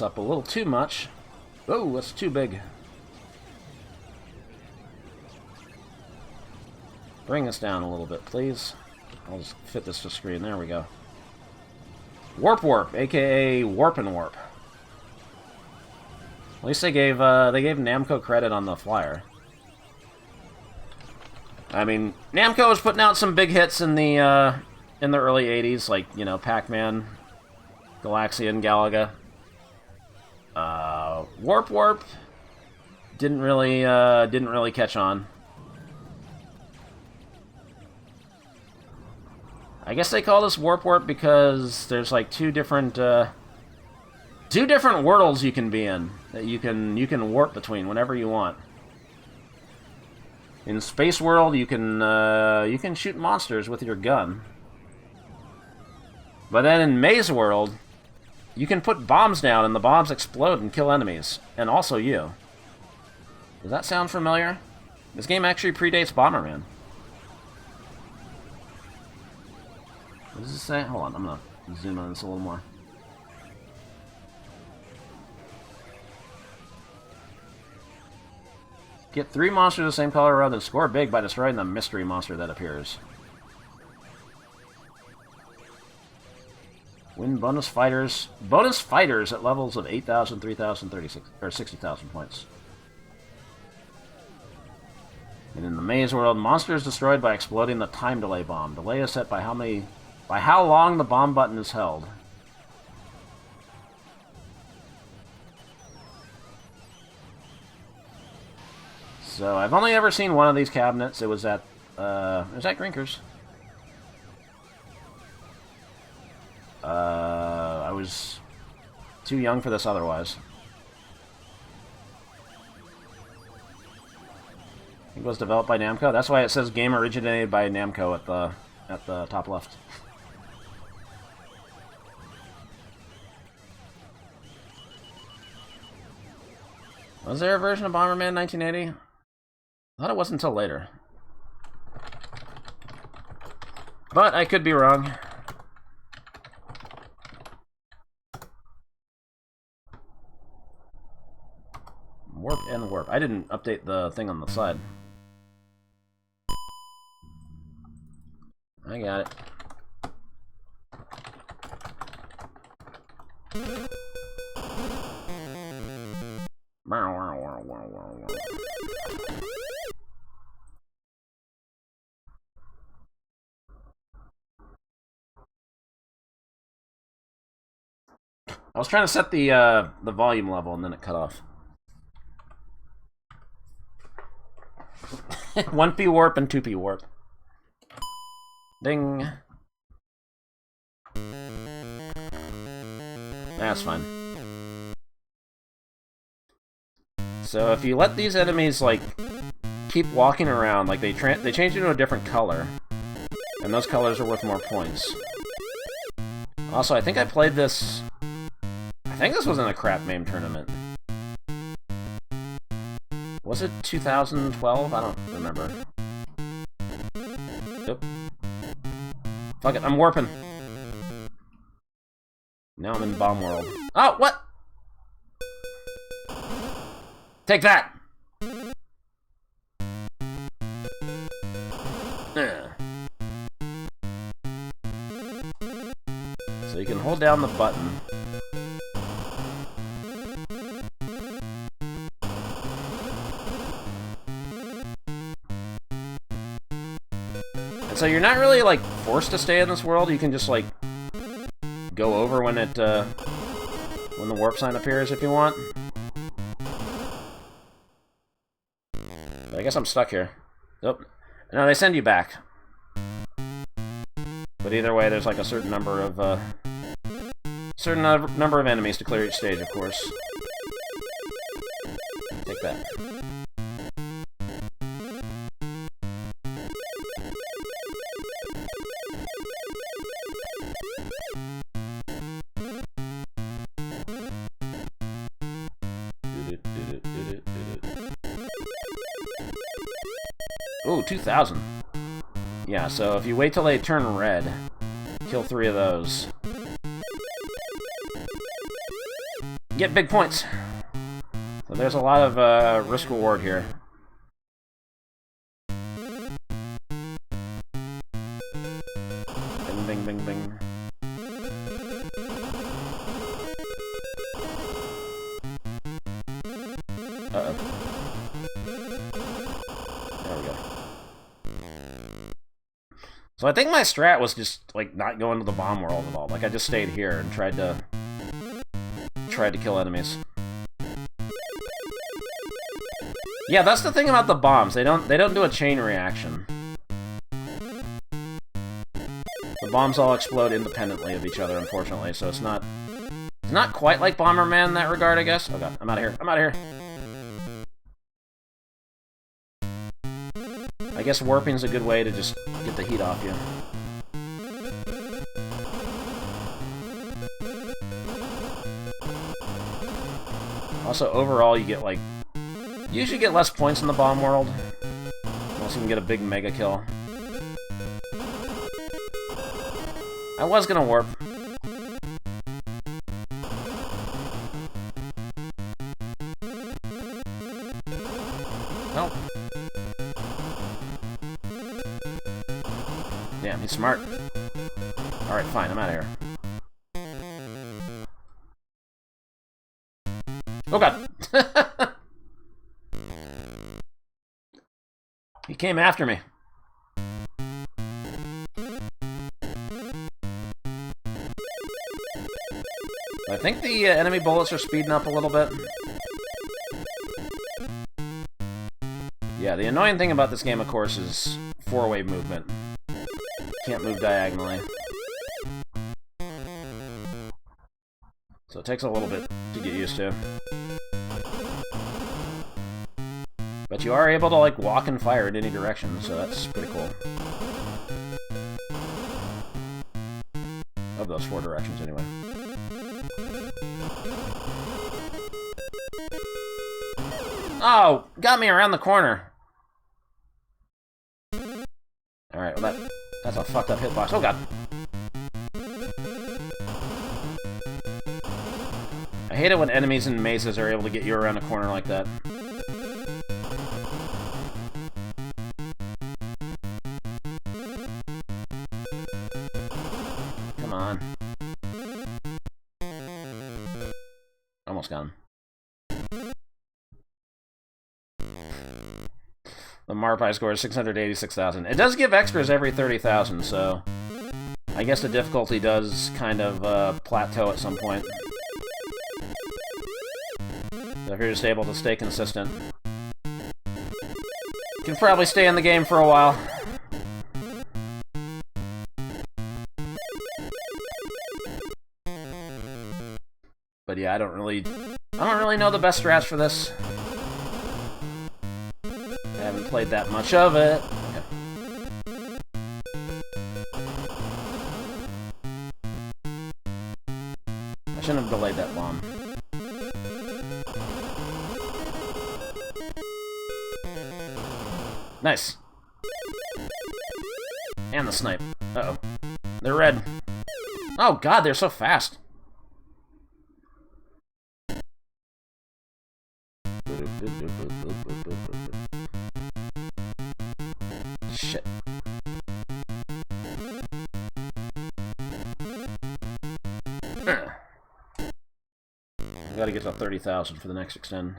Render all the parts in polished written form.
up a little too much. Oh, that's too big. Bring this down a little bit, please. I'll just fit this to screen. There we go. Warp, aka Warp and Warp. At least they gave Namco credit on the flyer. I mean, Namco was putting out some big hits in the early '80s, like, you know, Pac-Man, Galaxian, Galaga. Warp didn't really catch on. I guess they call this Warp because there's like two different worlds you can be in that you can warp between whenever you want. In Space World, you can shoot monsters with your gun. But then in Maze World, you can put bombs down and the bombs explode and kill enemies, and also you. Does that sound familiar? This game actually predates Bomberman. What does it say? Hold on, I'm gonna zoom on this a little more. Get 3 monsters of the same color rather than score big by destroying the mystery monster that appears. Win bonus fighters at levels of 8,000, 3,000, 36, or 60,000 points. And in the Maze World, monsters destroyed by exploding the time delay bomb. Delay is set by how long the bomb button is held. So I've only ever seen one of these cabinets. It was at Grinkers. I was too young for this otherwise. It was developed by Namco. That's why it says game originated by Namco at the top left. Was there a version of Bomberman 1980? I thought it wasn't until later. But I could be wrong. Warp and warp. I didn't update the thing on the side. I got it. I was trying to set the volume level and then it cut off. 1p warp and 2p warp. Ding. That's fine. So if you let these enemies like keep walking around, like they change into a different color, and those colors are worth more points. Also, I think I played this. I think this was in a crap MAME tournament. Was it 2012? I don't remember. Yep. Fuck it, I'm warping. Now I'm in Bomb World. Oh, what? Take that! So you can hold down the button. And so you're not really, like, forced to stay in this world. You can just, like, go over when it, when the warp sign appears if you want. But I guess I'm stuck here. Nope. No, they send you back. But either way, there's, like, a certain number of enemies to clear each stage, of course. Take that. Ooh, 2,000. Yeah, so if you wait till they turn red, kill 3 of those. get big points. So there's a lot of risk-reward here. Bing, bing, bing, bing. Uh-oh. There we go. So I think my strat was just, like, not going to the bomb world at all. Like, I just stayed here and tried to kill enemies. Yeah, that's the thing about the bombs. They don't do a chain reaction. The bombs all explode independently of each other, unfortunately, so it's not quite like Bomberman in that regard, I guess. Oh god, I'm out of here. I'm out of here. I guess warping's a good way to just get the heat off you. Also, overall, you get, like... You usually get less points in the bomb world. Unless you can get a big mega kill. I was gonna warp. Nope. Damn, he's smart. Alright, fine, I'm out of here. Oh god! He came after me. I think the enemy bullets are speeding up a little bit. Yeah, the annoying thing about this game, of course, is four-way movement. Can't move diagonally. So it takes a little bit to get used to. But you are able to, like, walk and fire in any direction, so that's pretty cool. Of those four directions, anyway. Oh! Got me around the corner! Alright, well that's a fucked up hitbox. Oh god! I hate it when enemies in mazes are able to get you around a corner like that. Come on. Almost got him. The Marpai score is 686,000. It does give extras every 30,000, so... I guess the difficulty does kind of plateau at some point. So if you're just able to stay consistent, you can probably stay in the game for a while. But yeah, I don't really know the best strats for this. I haven't played that much of it. Okay. I shouldn't have delayed that bomb. Nice. And the snipe. Uh-oh. They're red. Oh god, they're so fast. Shit. I gotta get to 30,000 for the next extend.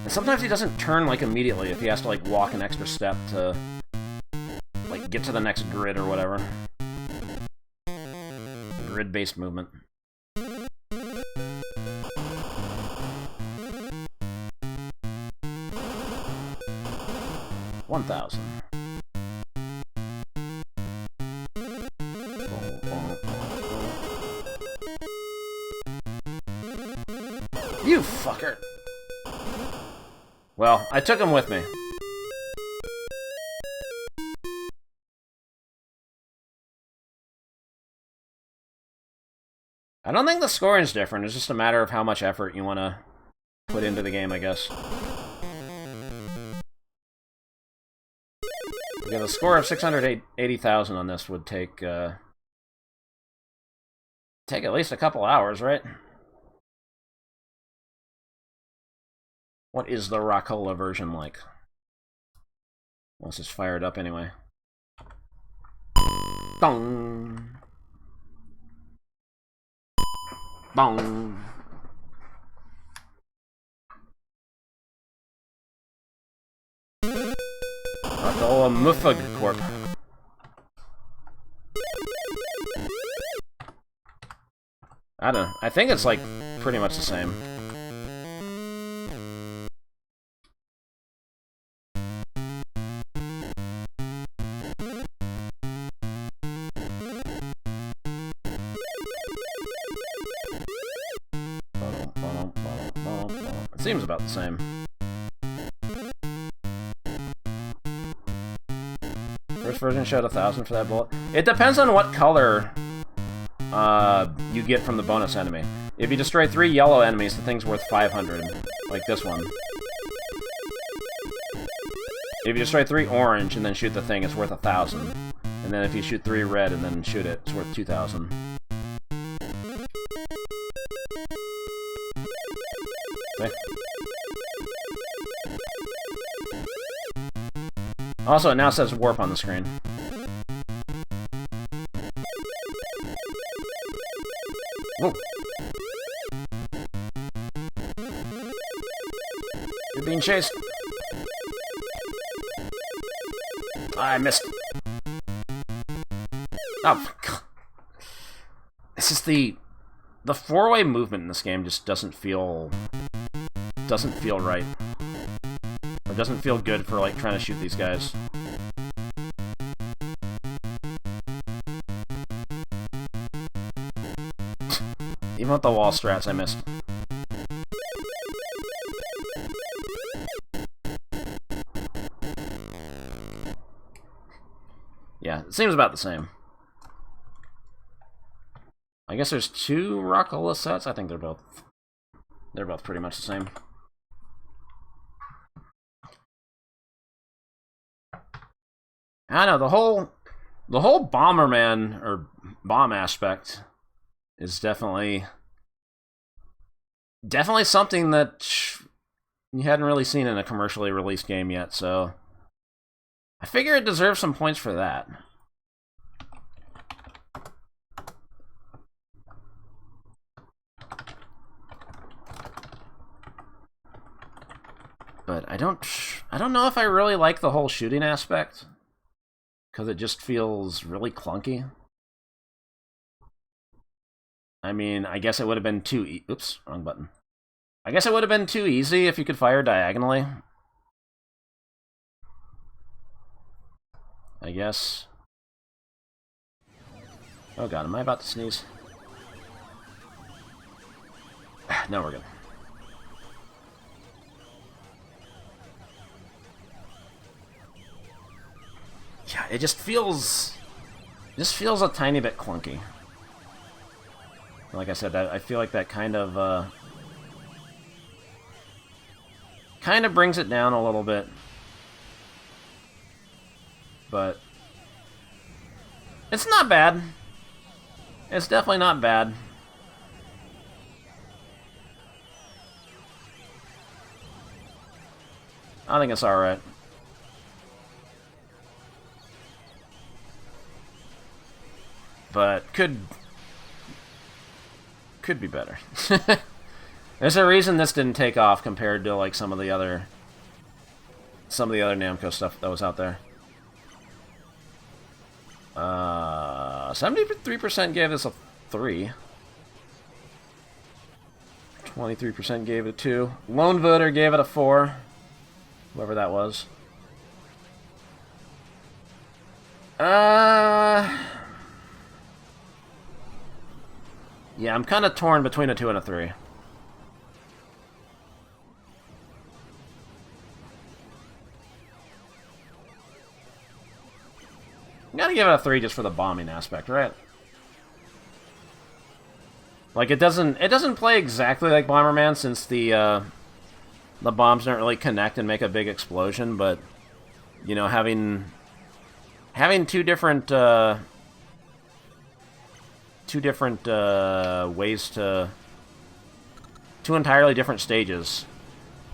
And sometimes he doesn't turn, like, immediately if he has to, like, walk an extra step to, like, get to the next grid or whatever. Grid-based movement. $1,000. You fucker! Well, I took him with me. I don't think the scoring's different, it's just a matter of how much effort you want to put into the game, I guess. Because a score of 680,000 on this would take at least a couple hours, right? What is the Rockola version like? Once it's fired up anyway. Dong! Dong! Rockola Mufug Corp. I don't know. I think it's like pretty much the same. It seems about the same. First version showed 1,000 for that bullet. It depends on what color you get from the bonus enemy. If you destroy 3 yellow enemies, the thing's worth 500, like this one. If you destroy 3 orange and then shoot the thing, it's worth 1,000. And then if you shoot 3 red and then shoot it, it's worth 2,000. See? Also, it now says warp on the screen. Whoa. You're being chased. I missed. Oh, God. It's just the 4-way movement in this game just doesn't feel right. Or doesn't feel good for, like, trying to shoot these guys. Even with the wall strats, I missed. Yeah, it seems about the same. I guess there's 2 Rockola sets. I think they're both pretty much the same. I don't know, the whole Bomberman or bomb aspect is definitely something that you hadn't really seen in a commercially released game yet, so I figure it deserves some points for that. But I don't know if I really like the whole shooting aspect, because it just feels really clunky. I mean, I guess it would have been too oops, wrong button. I guess it would have been too easy if you could fire diagonally. I guess. Oh God, am I about to sneeze? No, we're good. Yeah, it just feels a tiny bit clunky. Like I said, I feel like that kind of brings it down a little bit. But it's not bad. It's definitely not bad. I think it's alright. But could be better. There's a reason this didn't take off compared to like some of the other Namco stuff that was out there. 73% gave this a 3. 23% gave it a 2. Lone voter gave it a 4. Whoever that was. Yeah, I'm kind of torn between a 2 and a 3. I'm gonna give it a 3 just for the bombing aspect, right? Like it doesn't play exactly like Bomberman since the the bombs don't really connect and make a big explosion, but, you know, having two different ways to... two entirely different stages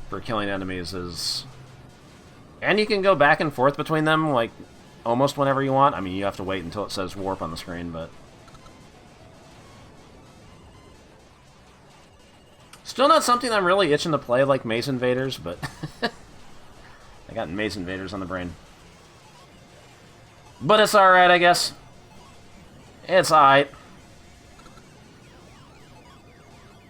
for killing enemies is... And you can go back and forth between them, like, almost whenever you want. I mean, you have to wait until it says warp on the screen, but... Still not something I'm really itching to play like Maze Invaders, but... I got Maze Invaders on the brain. But it's alright, I guess. It's alright.